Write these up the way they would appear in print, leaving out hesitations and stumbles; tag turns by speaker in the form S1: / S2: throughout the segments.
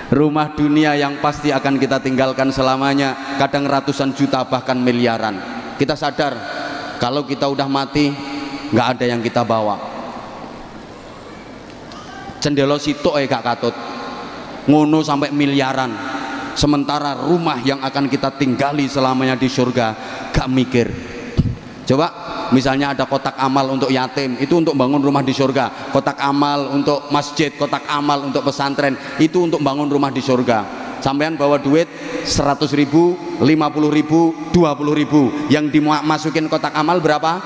S1: Rumah dunia yang pasti akan kita tinggalkan selamanya, kadang ratusan juta bahkan miliaran. Kita sadar kalau kita udah mati nggak ada yang kita bawa. Cendelo sitok gak katut ngono sampai miliaran, sementara rumah yang akan kita tinggali selamanya di surga gak mikir. Coba misalnya ada kotak amal untuk yatim, itu untuk bangun rumah di surga. Kotak amal untuk masjid, kotak amal untuk pesantren, itu untuk bangun rumah di surga. Sampean bawa duit 100.000, 50.000, 20.000, yang dimasukin kotak amal berapa?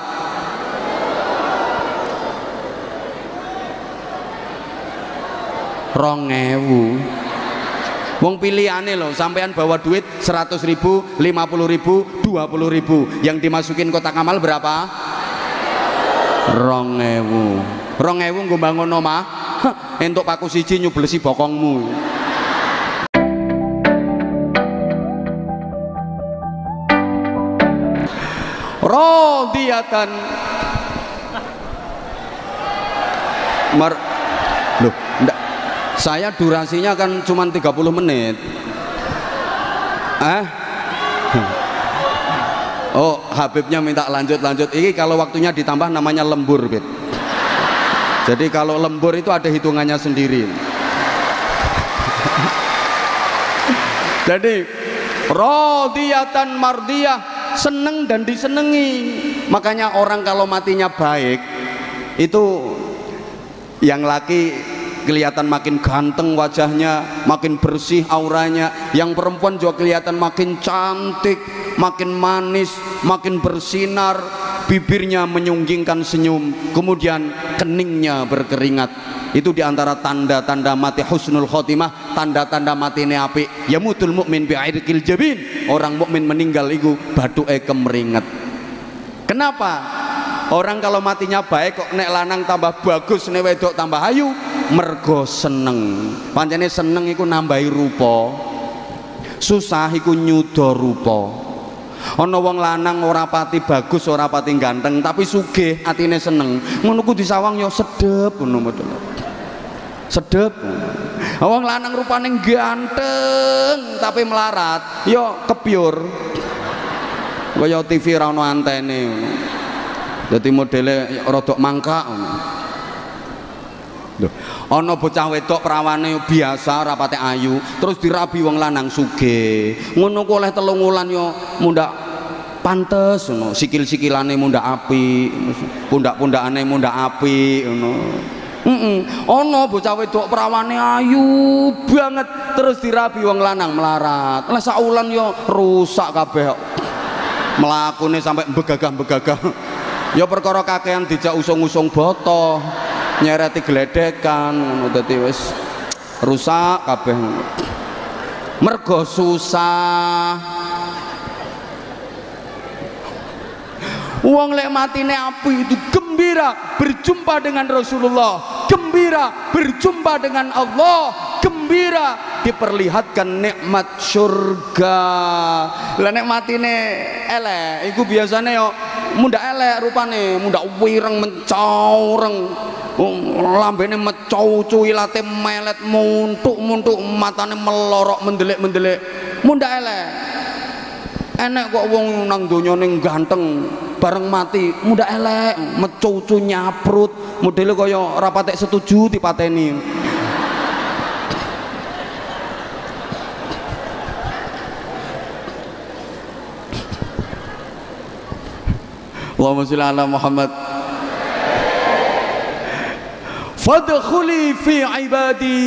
S1: Rongewu. Wong pilihane loh, sampean bawa duit 100.000, 50.000, 20.000, yang dimasukin kotak amal berapa? Rongewu. Gue bangun omah, entuk paku siji nyublesi bokongmu. Radiyatan loh, enggak. Saya durasinya kan cuma 30 menit. Oh, Habibnya minta lanjut. Ini kalau waktunya ditambah namanya lembur, Bib. Jadi kalau lembur itu ada hitungannya sendiri. Jadi radiyatan mardiyah, seneng dan disenengi. Makanya orang kalau matinya baik itu, yang laki kelihatan makin ganteng wajahnya, makin bersih auranya, yang perempuan juga kelihatan makin cantik, makin manis, makin bersinar, bibirnya menyunggingkan senyum, kemudian keningnya berkeringat. Itu diantara tanda-tanda mati husnul khotimah, tanda-tanda mati ne apik. Yamutul mukmin bi'irqil jabin, orang mukmin meninggal iku bathuke kemeringet. Kenapa? Orang kalau matinya baik kok nek lanang tambah bagus, nek wedok tambah ayu, mergo seneng. Pancene seneng iku nambahi rupa, susah iku nyuda rupa. Ana wong lanang ora pati bagus, ora pati ganteng, tapi sugih atine seneng, ngono ku disawang yo sedep ngono betul. Sedep. Wong lanang rupane ganteng tapi melarat, yo kebyur. Kaya TV ra ono antene. Jadi modelnya rodok mangkak. Ana bocah wedok prawane biasa rapate ayu, terus dirabi wong lanang sugih. Ngono ku oleh 3 wulan yo mundak pantes ngono, sikil-sikilane mundak apik, pundak-pundakane mundak apik ngono. Ana bocah wedok prawane ayu banget, terus dirabi wong lanang melarat. Lah sak wulan yo rusak kabeh. Mlakune sampai begagah-begagah. Ya perkara kakean dijak usung-usung boto, nyereti gledekan ngono, dadi wis rusak kabeh. Mergo susah. Wong lek matine api itu gembira berjumpa dengan Rasulullah, gembira berjumpa dengan Allah, gembira diperlihatkan nikmat surga. Lah nek matine elek iku biasane yo mundak elek rupane, mundak wireng mencaureng, lambene mecow-cuw, ilate melet, muntuk-muntuk, matane melorok mendelik-mendelik, mundak elek. Enek kok wong nang donya ning ganteng bareng mati mundak elek, mecow-cuw nyaprut, modele kaya ora patek setuju dipateni. Allahumma sholli ala Muhammad. Fadkhuli fi ibadi,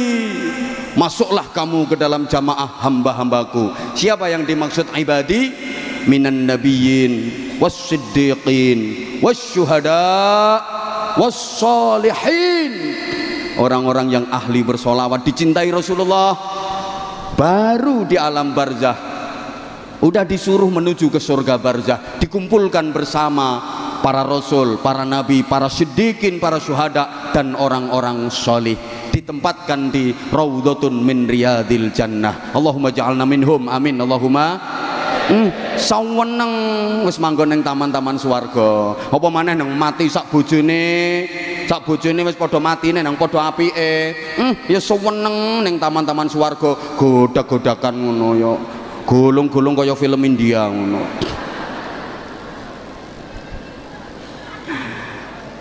S1: masuklah kamu ke dalam jamaah hamba-hambaku. Siapa yang dimaksud ibadi? Minan nabiyyin was-siddiqin was-syuhada was-shalihin, orang-orang yang ahli bersolawat, dicintai Rasulullah, baru di alam barzah udah disuruh menuju ke surga barzah, dikumpulkan bersama para rasul, para nabi, para siddiqin, para syuhada, dan orang-orang sholih, ditempatkan di raudhatun min riyadil jannah. Allahumma ja'alna minhum, amin. Allahumma saweneng wis manggon ning taman-taman swarga. Apa maneh nang mati sak bojone sak bojone wis padha matine nang padha apike. Ya seneng ning taman-taman swarga, godak-godakan ngono ya. Gulung-gulung kaya film India ngono.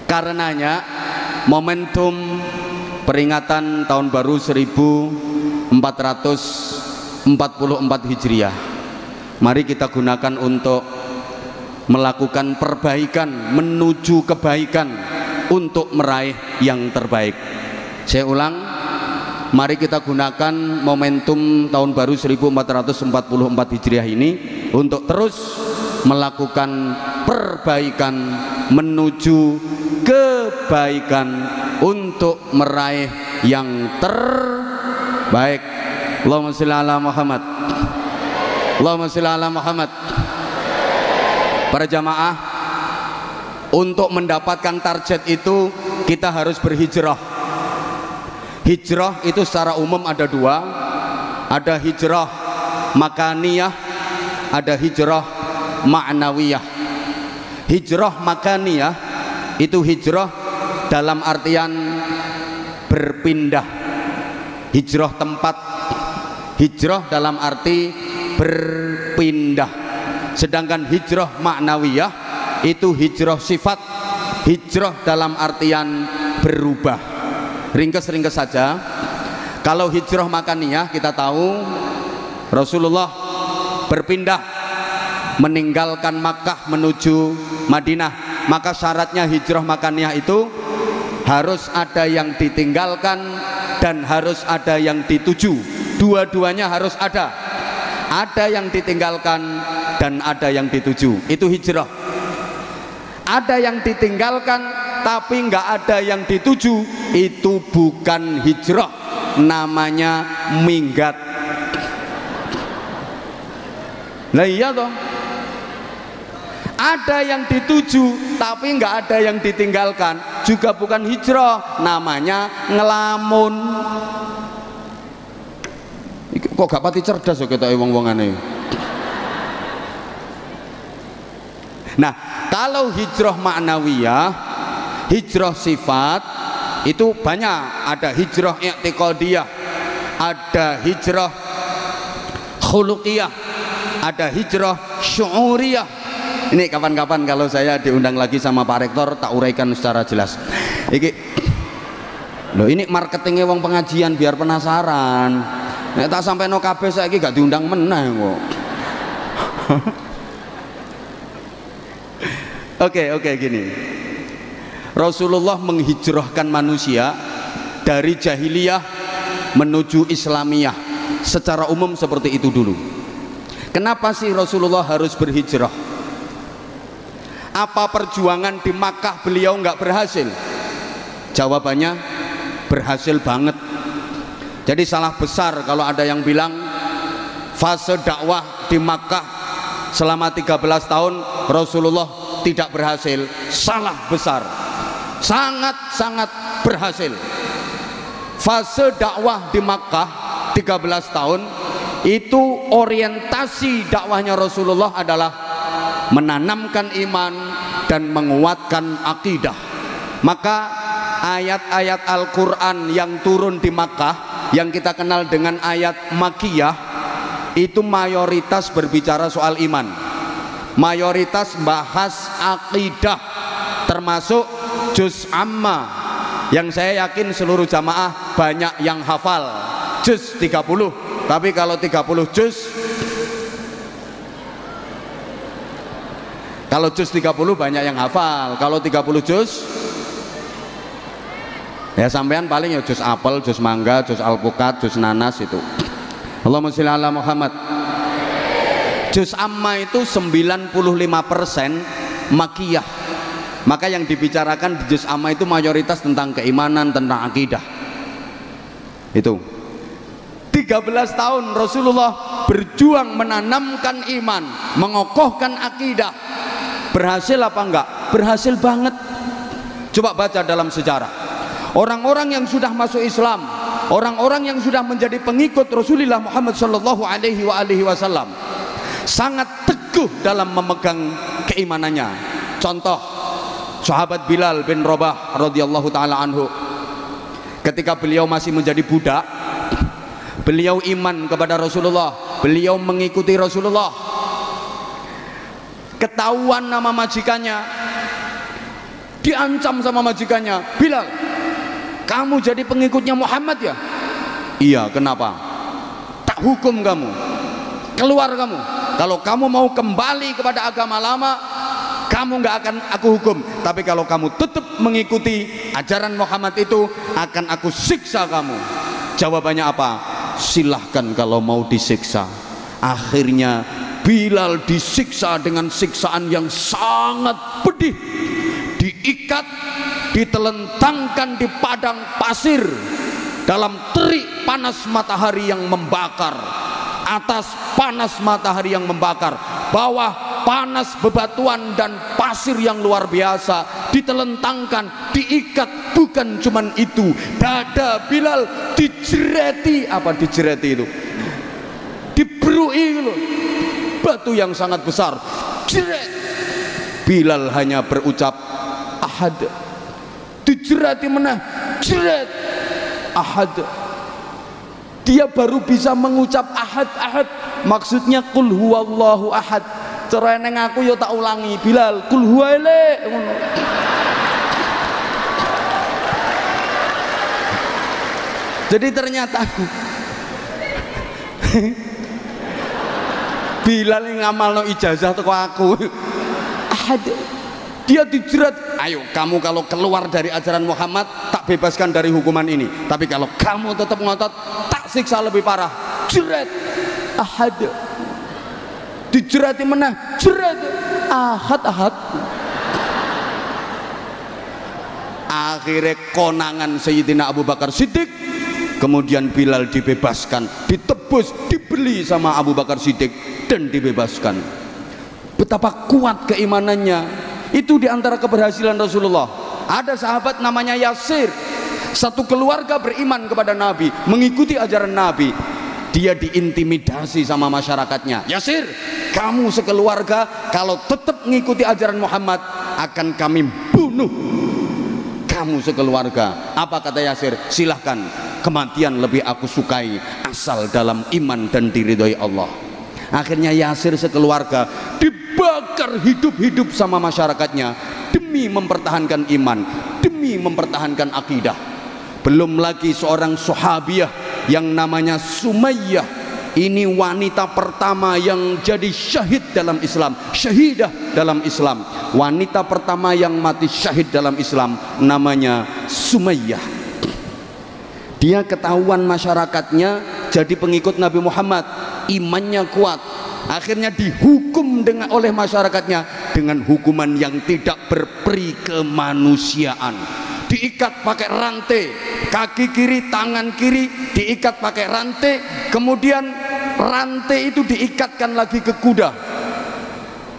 S1: Karenanya momentum peringatan tahun baru 1444 Hijriah, mari kita gunakan untuk melakukan perbaikan menuju kebaikan untuk meraih yang terbaik. Saya ulang, mari kita gunakan momentum tahun baru 1444 Hijriah ini untuk terus melakukan perbaikan menuju kebaikan untuk meraih yang terbaik. Allahumma sholli ala Muhammad. Allahumma sholli ala Muhammad. Para jamaah, untuk mendapatkan target itu kita harus berhijrah. Hijrah itu secara umum ada dua, ada hijrah makaniyah, ada hijrah ma'nawiyah. Hijrah makaniyah itu hijrah dalam artian berpindah, hijrah tempat, hijrah dalam arti berpindah. Sedangkan hijrah ma'nawiyah itu hijrah sifat, hijrah dalam artian berubah. Ringkes-ringkes saja. Kalau hijrah makaniyah kita tahu Rasulullah berpindah meninggalkan Makkah menuju Madinah, maka syaratnya hijrah makaniyah itu harus ada yang ditinggalkan dan harus ada yang dituju. Dua-duanya harus ada yang ditinggalkan dan ada yang dituju. Itu hijrah. Ada yang ditinggalkan tapi nggak ada yang dituju, itu bukan hijrah, namanya minggat. Lah iya toh, ada yang dituju tapi nggak ada yang ditinggalkan, juga bukan hijrah, namanya ngelamun. Kok gak pati cerdas ya kita wong-wongane. Nah, kalau hijrah ma'nawiyah, hijrah sifat itu banyak. Ada hijrah i'tiqadiyah, ada hijrah khuluqiyah, ada hijrah syu'uriyah. Ini kapan-kapan kalau saya diundang lagi sama Pak Rektor tak uraikan secara jelas. Loh, ini marketingnya wong pengajian biar penasaran. Nek tak sampai no kabeh saiki gak diundang meneh kok. Oke, gini. Rasulullah menghijrahkan manusia dari jahiliyah menuju Islamiyah. Secara umum seperti itu dulu. Kenapa sih Rasulullah harus berhijrah? Apa perjuangan di Makkah beliau nggak berhasil? Jawabannya berhasil banget. Jadi salah besar kalau ada yang bilang fase dakwah di Makkah selama 13 tahun Rasulullah tidak berhasil. Salah besar, sangat-sangat berhasil. Fase dakwah di Makkah 13 tahun itu orientasi dakwahnya Rasulullah adalah menanamkan iman dan menguatkan akidah. Maka ayat-ayat Al-Quran yang turun di Makkah yang kita kenal dengan ayat Makkiyah itu mayoritas berbicara soal iman, mayoritas bahas akidah, termasuk juz amma yang saya yakin seluruh jamaah banyak yang hafal, juz 30. Tapi kalau 30 juz, kalau juz 30 banyak yang hafal. Kalau 30 juz ya sampean paling ya juz apel, juz mangga, juz alpukat, juz nanas itu. Allahumma sholli ala Muhammad. Juz amma itu 95% makiyah. Maka yang dibicarakan di juz amma itu mayoritas tentang keimanan, tentang akidah. Itu 13 tahun Rasulullah berjuang menanamkan iman, mengokohkan akidah. Berhasil apa enggak? Berhasil banget. Coba baca dalam sejarah. Orang-orang yang sudah masuk Islam, orang-orang yang sudah menjadi pengikut Rasulullah Muhammad sallallahu alaihi wasallam sangat teguh dalam memegang keimanannya. Contoh, sahabat Bilal bin Rabah radhiyallahu taala anhu. Ketika beliau masih menjadi budak, beliau iman kepada Rasulullah, beliau mengikuti Rasulullah. Ketahuan nama majikannya, diancam sama majikannya, Bilal, kamu jadi pengikutnya Muhammad ya? Iya, kenapa? Tak hukum kamu, keluar kamu. Kalau kamu mau kembali kepada agama lama, kamu nggak akan aku hukum. Tapi kalau kamu tetap mengikuti ajaran Muhammad itu, akan aku siksa kamu. Jawabannya apa? Silahkan kalau mau disiksa. Akhirnya Bilal disiksa dengan siksaan yang sangat pedih, diikat, ditelentangkan di padang pasir dalam terik panas matahari yang membakar, atas panas matahari yang membakar, bawah panas bebatuan dan pasir yang luar biasa, ditelentangkan, diikat. Bukan cuman itu, dada Bilal dijereti. Apa dijereti itu? Diberui loh, batu yang sangat besar, jeret. Bilal hanya berucap ahad. Dijerati meneh, jeret, ahad. Dia baru bisa mengucap ahad, ahad. Maksudnya kul huwallahu ahad. Cara neng aku yo tak ulangi, Bilal, kul huwaile. Jadi ternyata Bilal yang ngamal no ijazah teko aku. Dia dijerat, ayo kamu kalau keluar dari ajaran Muhammad tak bebaskan dari hukuman ini, tapi kalau kamu tetap ngotot tak siksa lebih parah. Jerat, ahad. Dijerati menah, jerat, ahad, ahad. Akhirnya konangan Sayyidina Abu Bakar Siddiq. Kemudian Bilal dibebaskan, ditebus, dibeli sama Abu Bakar Siddiq dan dibebaskan. Betapa kuat keimanannya. Itu diantara keberhasilan Rasulullah. Ada sahabat namanya Yasir, satu keluarga beriman kepada Nabi, mengikuti ajaran Nabi. Dia diintimidasi sama masyarakatnya. Yasir, kamu sekeluarga kalau tetap mengikuti ajaran Muhammad akan kami bunuh kamu sekeluarga. Apa kata Yasir? Silahkan, kematian lebih aku sukai asal dalam iman dan diridhoi Allah. Akhirnya Yasir sekeluarga dibakar hidup-hidup sama masyarakatnya demi mempertahankan iman, demi mempertahankan akidah. Belum lagi seorang sahabiah yang namanya Sumayyah. Ini wanita pertama yang jadi syahid dalam Islam, syahidah dalam Islam. Wanita pertama yang mati syahid dalam Islam namanya Sumayyah. Dia ketahuan masyarakatnya jadi pengikut Nabi Muhammad, imannya kuat. Akhirnya dihukum oleh masyarakatnya dengan hukuman yang tidak berperi kemanusiaan. Diikat pakai rantai, kaki kiri, tangan kiri diikat pakai rantai, kemudian rantai itu diikatkan lagi ke kuda.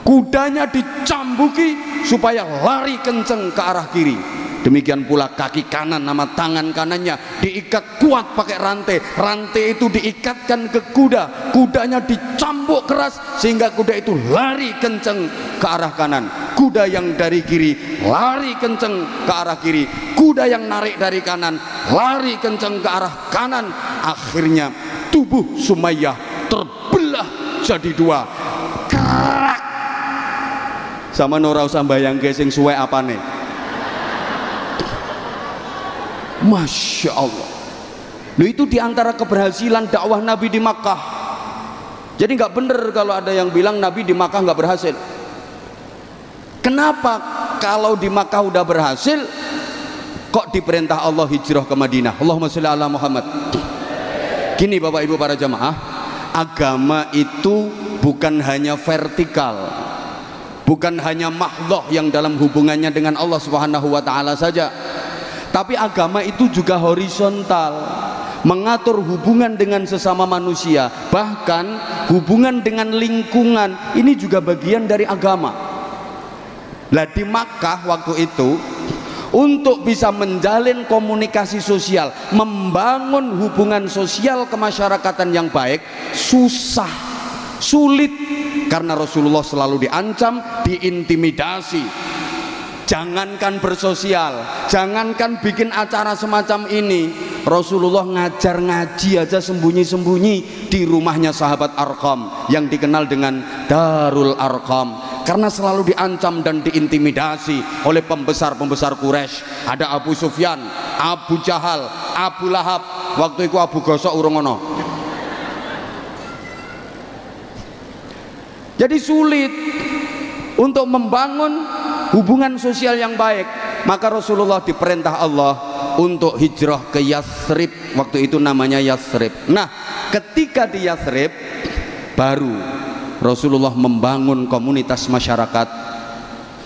S1: Kudanya dicambuki supaya lari kenceng ke arah kiri. Demikian pula kaki kanan sama tangan kanannya diikat kuat pakai rantai. Rantai itu diikatkan ke kuda. Kudanya dicambuk keras sehingga kuda itu lari kenceng ke arah kanan. Kuda yang dari kiri lari kenceng ke arah kiri. Kuda yang narik dari kanan lari kenceng ke arah kanan. Akhirnya tubuh Sumayyah terbelah jadi dua. Kerak. Sama ora usah bayangke sing suwe apane. Masya Allah. Loh, itu diantara keberhasilan dakwah Nabi di Makkah. Jadi nggak bener kalau ada yang bilang Nabi di Makkah nggak berhasil. Kenapa kalau di Makkah udah berhasil kok diperintah Allah hijrah ke Madinah? Allahumma sholli ala Muhammad. Gini Bapak Ibu para jamaah, agama itu bukan hanya vertikal, bukan hanya mahdhah yang dalam hubungannya dengan Allah Subhanahu wa taala saja. Tapi agama itu juga horizontal, mengatur hubungan dengan sesama manusia, bahkan hubungan dengan lingkungan. Ini juga bagian dari agama. Lah di Makkah waktu itu, untuk bisa menjalin komunikasi sosial, membangun hubungan sosial kemasyarakatan yang baik, susah, sulit, karena Rasulullah selalu diancam, diintimidasi. Jangankan bersosial, jangankan bikin acara semacam ini, Rasulullah ngajar ngaji aja sembunyi-sembunyi di rumahnya sahabat Arqam yang dikenal dengan Darul Arqam, karena selalu diancam dan diintimidasi oleh pembesar-pembesar Quraisy. Ada Abu Sufyan, Abu Jahal, Abu Lahab, waktu itu Abu Gosok urung ono. Jadi sulit untuk membangun hubungan sosial yang baik. Maka Rasulullah diperintah Allah untuk hijrah ke Yathrib, waktu itu namanya Yathrib. Nah, ketika di Yathrib baru Rasulullah membangun komunitas masyarakat.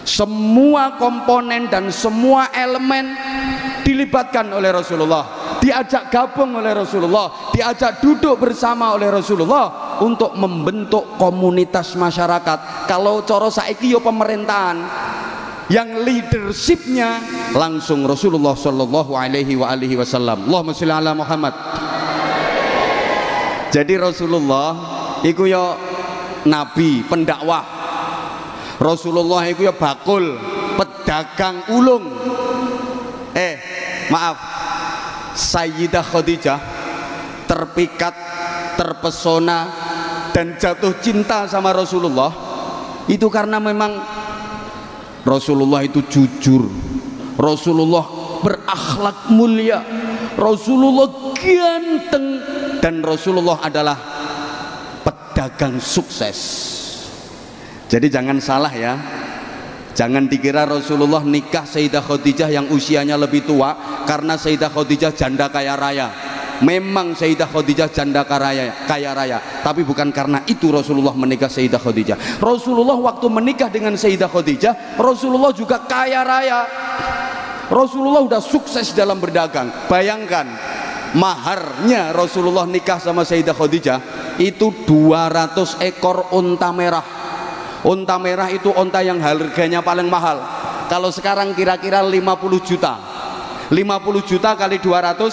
S1: Semua komponen dan semua elemen dilibatkan oleh Rasulullah, diajak gabung oleh Rasulullah, diajak duduk bersama oleh Rasulullah untuk membentuk komunitas masyarakat. Kalau coro saiki yo pemerintahan, yang leadershipnya langsung Rasulullah Shallallahu Alaihi Wasallam. Allahumma sholli ala Muhammad. Jadi Rasulullah iku yo nabi pendakwah, Rasulullah iku yo bakul pedagang ulung. Maaf, Sayyidah Khadijah terpikat, terpesona dan jatuh cinta sama Rasulullah itu karena memang Rasulullah itu jujur, Rasulullah berakhlak mulia, Rasulullah ganteng, dan Rasulullah adalah pedagang sukses. Jadi jangan salah ya, jangan dikira Rasulullah nikah Sayyidah Khadijah yang usianya lebih tua karena Sayyidah Khadijah janda kaya raya. Memang Sayyidah Khadijah janda kaya raya, tapi bukan karena itu Rasulullah menikah Sayyidah Khadijah. Rasulullah waktu menikah dengan Sayyidah Khadijah, Rasulullah juga kaya raya. Rasulullah udah sukses dalam berdagang. Bayangkan, maharnya Rasulullah nikah sama Sayyidah Khadijah itu 200 ekor unta merah. Unta merah itu unta yang harganya paling mahal. Kalau sekarang kira-kira 50 juta. 50 juta kali 200,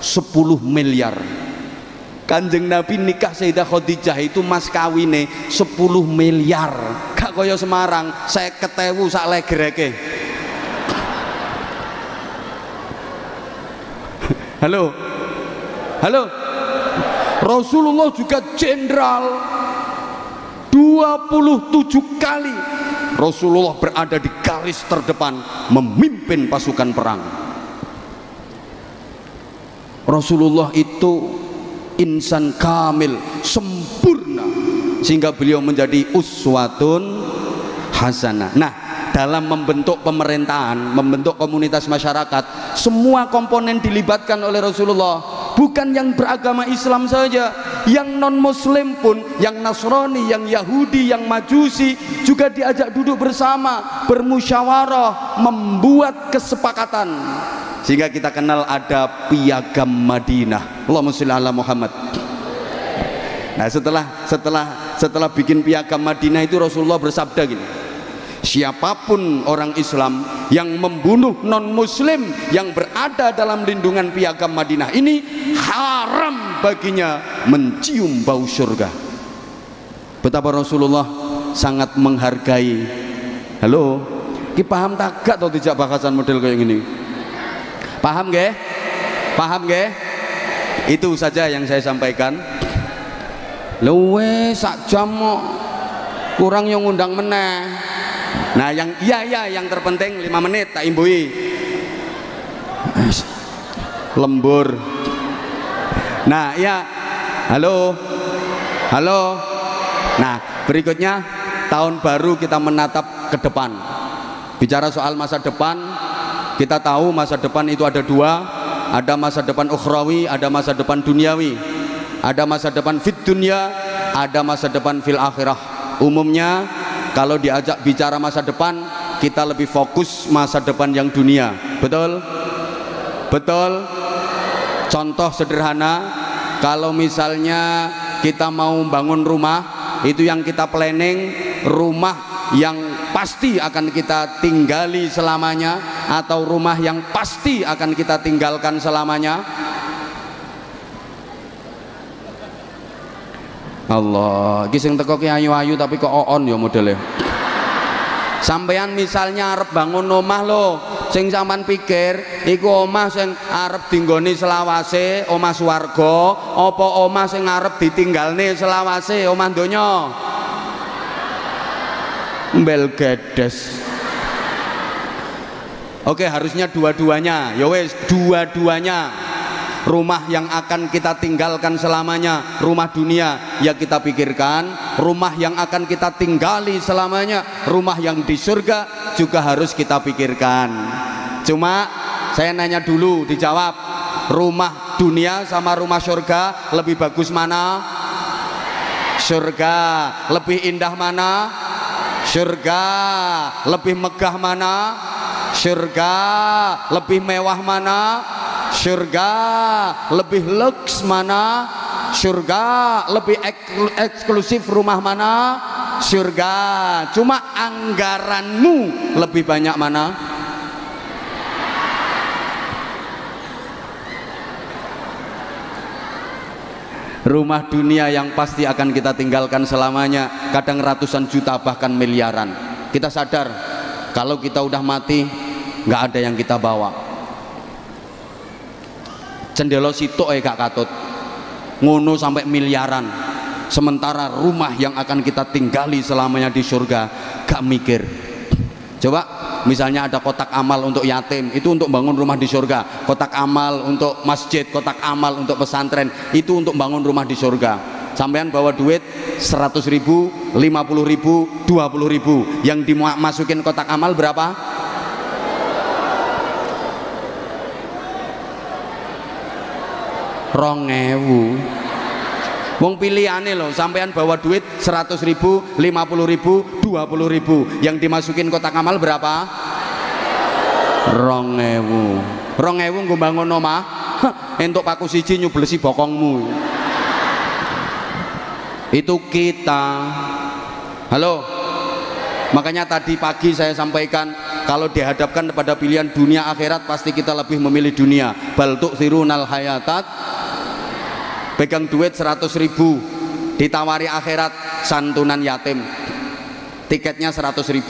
S1: 10 miliar. Kanjeng Nabi nikah Sayyidah Khadijah itu mas kawine 10 miliar. Gak kaya Semarang 50.000 sak legereke. Halo, halo. Rasulullah juga jenderal. 27 kali Rasulullah berada di garis terdepan memimpin pasukan perang. Rasulullah itu insan kamil, sempurna, sehingga beliau menjadi uswatun hasanah. Nah, dalam membentuk pemerintahan, membentuk komunitas masyarakat, semua komponen dilibatkan oleh Rasulullah. Bukan yang beragama Islam saja, yang non muslim pun, yang Nasrani, yang Yahudi, yang Majusi juga diajak duduk bersama, bermusyawarah, membuat kesepakatan, sehingga kita kenal ada Piagam Madinah. Allahumma sholli ala Muhammad. Nah, setelah bikin Piagam Madinah itu Rasulullah bersabda gini, siapapun orang Islam yang membunuh non muslim yang berada dalam lindungan Piagam Madinah ini, haram baginya mencium bau surga. Betapa Rasulullah sangat menghargai. Halo, ki paham tak gak atau tidak bahasan model kayak gini? Paham nggih? Paham nggih? Itu saja yang saya sampaikan. Luwe sak jam kurang yang ngundang meneh. Nah, yang yang terpenting 5 menit tak imbui. Lembur. Nah, ya. Halo. Halo. Nah, berikutnya tahun baru kita menatap ke depan. Bicara soal masa depan, kita tahu masa depan itu ada dua, ada masa depan ukhrawi, ada masa depan duniawi. Ada masa depan fit dunia, ada masa depan fil akhirah. Umumnya kalau diajak bicara masa depan, kita lebih fokus masa depan yang dunia. Betul? Betul? Contoh sederhana, kalau misalnya kita mau bangun rumah, itu yang kita planning rumah yang pasti akan kita tinggali selamanya, atau rumah yang pasti akan kita tinggalkan selamanya. Allah, iki sing teko ki ayu-ayu tapi kok on ya modelnya. Sampeyan misalnya arep bangun omah lho, sing sampean pikir iku omah sing arep dinggoni selawase omah swarga apa omah sing arep ditinggalne selawase omah donya? Mbel gedes. Oke, harusnya dua-duanya. Ya wes, dua-duanya. Rumah yang akan kita tinggalkan selamanya rumah dunia, ya kita pikirkan. Rumah yang akan kita tinggali selamanya rumah yang di surga juga harus kita pikirkan. Cuma saya nanya dulu, dijawab. Rumah dunia sama rumah surga lebih bagus mana? Surga. Lebih indah mana? Surga. Lebih megah mana? Surga. Lebih mewah mana? Surga. Lebih lux mana? Surga. Lebih eksklusif rumah mana? Surga. Cuma anggaranmu lebih banyak mana? Rumah dunia yang pasti akan kita tinggalkan selamanya, kadang ratusan juta bahkan miliaran. Kita sadar kalau kita udah mati nggak ada yang kita bawa. Cendelo sitok gak katut ngono sampai miliaran, sementara rumah yang akan kita tinggali selamanya di surga gak mikir. Coba misalnya ada kotak amal untuk yatim, itu untuk bangun rumah di surga. Kotak amal untuk masjid, kotak amal untuk pesantren, itu untuk bangun rumah di surga. Sampean bawa duit 100.000, 50.000, 20.000, yang dimasukin kotak amal berapa? Rongewu. Wong pilihane loh, sampean bawa duit 100.000, 50.000, 20.000, yang dimasukin kotak amal berapa? Rongewu. Rongewu nggo bangun omah, entuk paku siji nyublesi bokongmu. Itu kita. Halo. Makanya tadi pagi saya sampaikan, kalau dihadapkan pada pilihan dunia akhirat, pasti kita lebih memilih dunia. Bal tu'thirunal hayatat. Pegang duit 100.000, ditawari akhirat santunan yatim, tiketnya 100.000.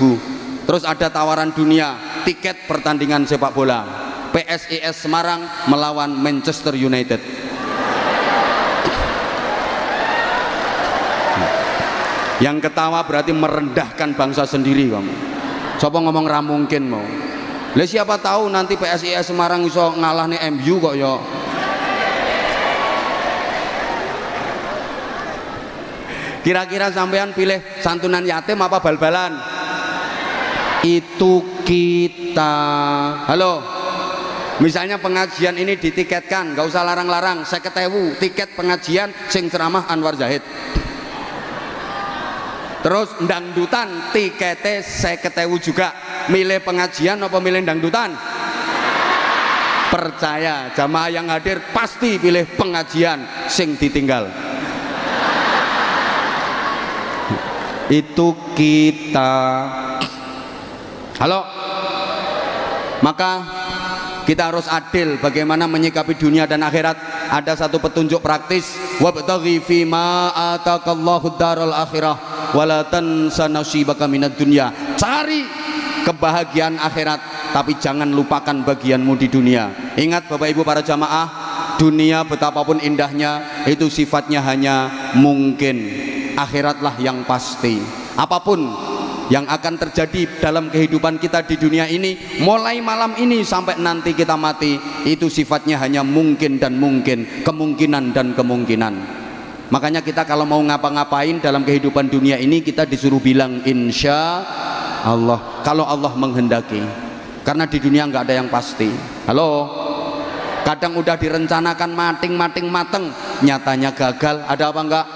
S1: Terus ada tawaran dunia, tiket pertandingan sepak bola, PSIS Semarang melawan Manchester United. Yang ketawa berarti merendahkan bangsa sendiri kamu. Sopo ngomong ra mungkin mau. Lah siapa tahu nanti PSIS Semarang iso ngalahne MU kok ya. Kira-kira sampean pilih santunan yatim apa bal-balan? Itu kita. Halo. Misalnya pengajian ini ditiketkan, nggak usah larang-larang, 50.000 tiket pengajian sing ceramah Anwar Zahid. Terus dangdutan tiketnya 50.000 juga. Milih pengajian apa milih dangdutan? Percaya, jamaah yang hadir pasti pilih pengajian sing ditinggal. Itu kita. Halo. Maka kita harus adil bagaimana menyikapi dunia dan akhirat. Ada satu petunjuk praktis, wabtaghi fima atakallahu daral akhirah wala tansa nasibaka minad dunya. Cari kebahagiaan akhirat, tapi jangan lupakan bagianmu di dunia. Ingat Bapak Ibu para jamaah, dunia betapapun indahnya itu sifatnya hanya mungkin. Akhiratlah yang pasti. Apapun yang akan terjadi dalam kehidupan kita di dunia ini, mulai malam ini sampai nanti kita mati, itu sifatnya hanya mungkin dan mungkin, kemungkinan dan kemungkinan. Makanya kita kalau mau ngapa-ngapain dalam kehidupan dunia ini, kita disuruh bilang insya Allah, kalau Allah menghendaki. Karena di dunia nggak ada yang pasti. Halo. Kadang udah direncanakan mateng, nyatanya gagal. Ada apa enggak?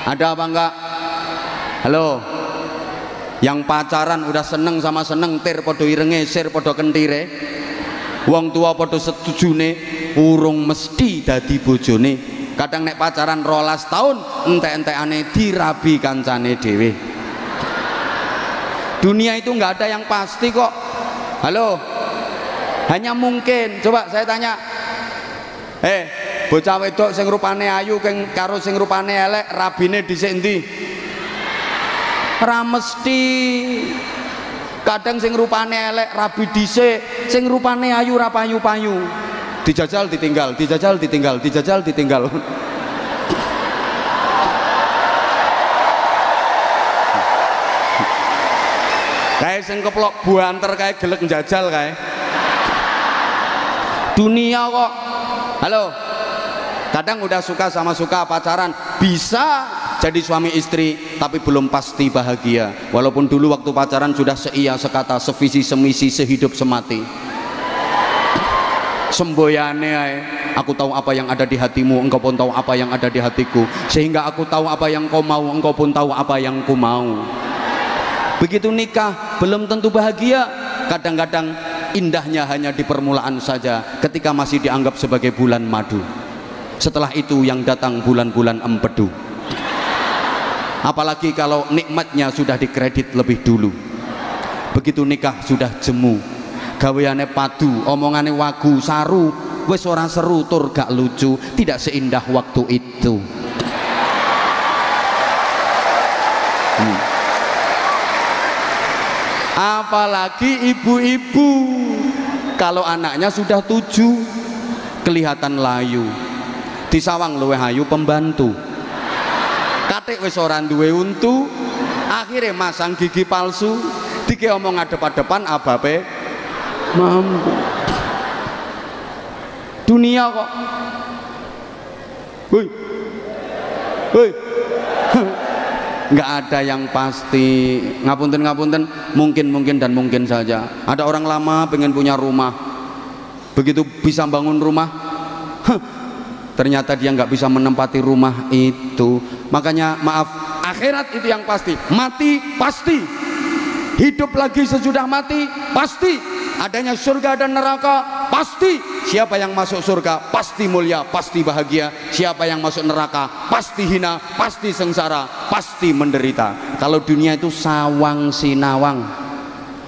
S1: Ada apa enggak? Halo. Yang pacaran udah seneng sama seneng, tir podo irenge, sir podo kentire, wong tua podo setujune, urung mesti dadi bojone. Kadang nek pacaran 12 tahun entek-entekane dirabi kancane dhewe. Dunia itu nggak ada yang pasti kok. Halo. Hanya mungkin. Coba saya tanya, bocah wedok sing rupane ayu karo sing rupane elek, rabine dhisik endi? Ra mesti. kadang sing rupane elek rabi dhisik, sing rupane ayu ra payu-payu. Dijajal ditinggal, dijajal ditinggal, dijajal ditinggal. Kae sing keplok buanter kae gelek njajal kae. Dunia kok. Halo. Kadang udah suka sama suka pacaran, bisa jadi suami istri tapi belum pasti bahagia. Walaupun dulu waktu pacaran sudah seia sekata, sevisi semisi, sehidup semati. Semboyane ae, aku tahu apa yang ada di hatimu, engkau pun tahu apa yang ada di hatiku, sehingga aku tahu apa yang kau mau, engkau pun tahu apa yang ku mau. Begitu nikah belum tentu bahagia. Kadang-kadang indahnya hanya di permulaan saja, ketika masih dianggap sebagai bulan madu. Setelah itu yang datang bulan-bulan empedu. Apalagi kalau nikmatnya sudah dikredit lebih dulu. Begitu nikah sudah jemu, gaweane padu, omongane wagu saru, wis ora seru tur gak lucu, tidak seindah waktu itu. Apalagi ibu-ibu, kalau anaknya sudah 7 kelihatan layu, disawang luweh ayu pembantu, katik wis ora duwe untu, akhirnya masang gigi palsu, dike omong adep-adepan abape mampu. Dunia kok. Woi. Woi. Nggak ada yang pasti. Ngapunten, mungkin dan mungkin saja. Ada orang lama pengen punya rumah, begitu bisa bangun rumah, ternyata dia nggak bisa menempati rumah itu. Makanya maaf, akhirat itu yang pasti. Mati pasti, hidup lagi sesudah mati pasti, adanya surga dan neraka pasti. Siapa yang masuk surga pasti mulia, pasti bahagia. Siapa yang masuk neraka pasti hina, pasti sengsara, pasti menderita. Kalau dunia itu sawang sinawang,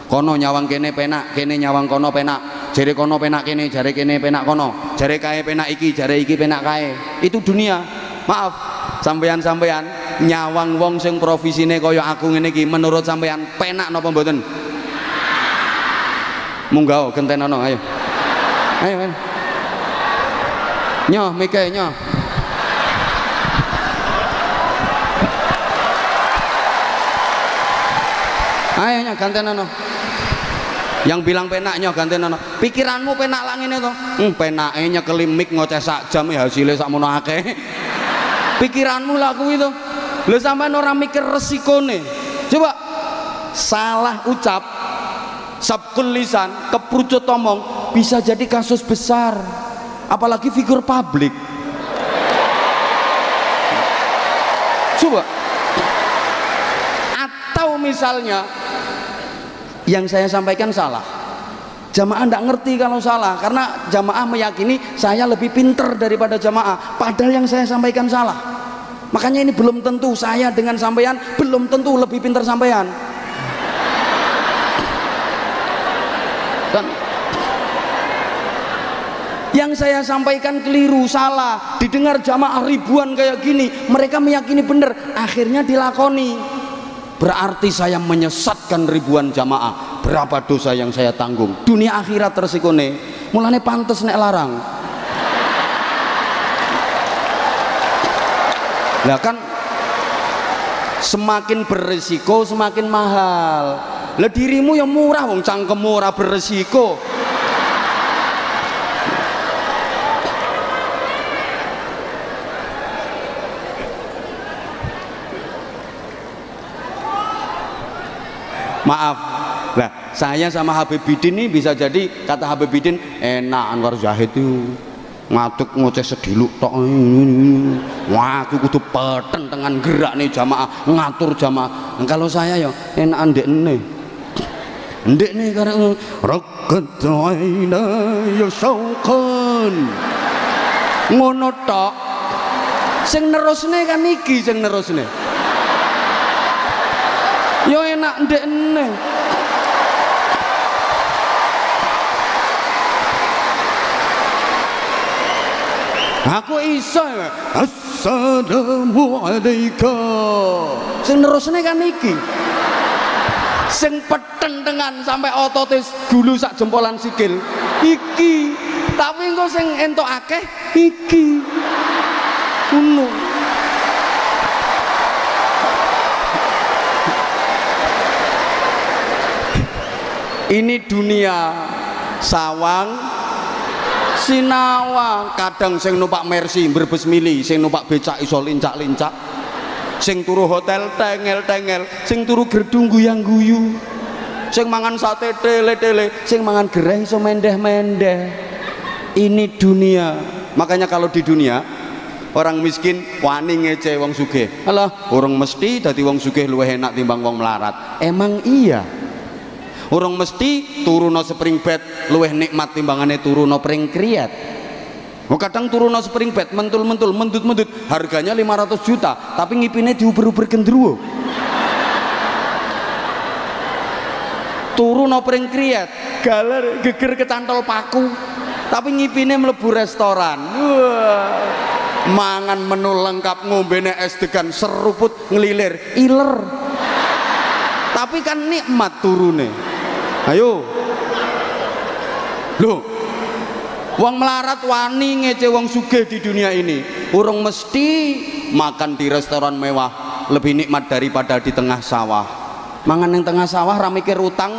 S1: kono nyawang kene penak, kene nyawang kono penak, jare kono penak kene, jare kene penak kono, jare kae penak iki, jare iki penak kae. Itu dunia. Maaf sampeyan-sampeyan nyawang wong sing profesine kaya aku ngene iki, menurut sampeyan penak napa mboten? Munggah gentenono, ayo. Ayo, ayo. Nyoh mike nyoh. Ayo nyoh gantenono. Yang bilang penak nyoh gantenono. Pikiranmu penak lah ngene to. Penake nyekeli mik ngoceh sak jam ya hasilnya sakmono akeh. Pikiranmu lah kuwi to. Lho sampean ora mikir resikone. Coba salah ucap, sabkul lisan, keprucut omong bisa jadi kasus besar, apalagi figur publik. Coba. Atau misalnya yang saya sampaikan salah, jamaah tidak ngerti kalau salah, karena jamaah meyakini saya lebih pinter daripada jamaah, padahal yang saya sampaikan salah. Makanya ini belum tentu saya dengan sampean belum tentu lebih pinter sampean. Dan yang saya sampaikan keliru, salah, didengar jamaah ribuan kayak gini, mereka meyakini benar, akhirnya dilakoni. Berarti saya menyesatkan ribuan jamaah. Berapa dosa yang saya tanggung? Dunia akhirat tersikone, mulane pantes nek larang. Lah kan semakin beresiko semakin mahal. Lah dirimu yang murah, wong cangkemmu ora beresiko. Maaf, nah saya sama Habibidin ini bisa jadi kata Habibidin enak Anwar Zahid itu ngatuk ngoceh sediluk tok. Wah aku kudu peten dengan gerak nih jamaah, ngatur jamaah. Nah, kalau saya ya enak ndek nih karena rakat aina ya syauqan ngono tok. Sing nerusne kan iki sing nerusne yo enak ndekne. Aku iso assalamualaikum sing nerusne kan iki. sing petentengan sampai ototis gulu sak jempolan sikil iki, tapi engko sing entuk akeh iki ngono. Ini dunia sawang sinawang. Kadang sing numpak Mercy Brebes Mili, sing numpak becak iso lincak-lincak, sing turu hotel tengel-tengel, sing turu gerdung guyang-guyu, sing mangan sate tele-tele, sing mangan gereh iso mendeh-mendeh. Ini dunia. Makanya kalau di dunia orang miskin wani ngece wong sugih. Alah, orang mesti dadi wong sugih luwih enak timbang wong melarat. Emang iya. Orang mesti turuno spring bed luwih nikmat timbangane turuno pring kriat. Kadang turuno spring bed mentul-mentul, mendut-mendut, harganya 500 juta, tapi ngipine diuber-uber gendruwo. Turuno pring kriat, galer geger kecantol paku, tapi ngipine mlebu restoran. Wah. Mangan menu lengkap, ngombene es degan seruput ngelilir, iler. Tapi kan nikmat turune. Ayo loh, wong melarat wani ngece wong sugih di dunia ini. Urung mesti makan di restoran mewah lebih nikmat daripada di tengah sawah. Mangan yang tengah sawah ra mikir utang,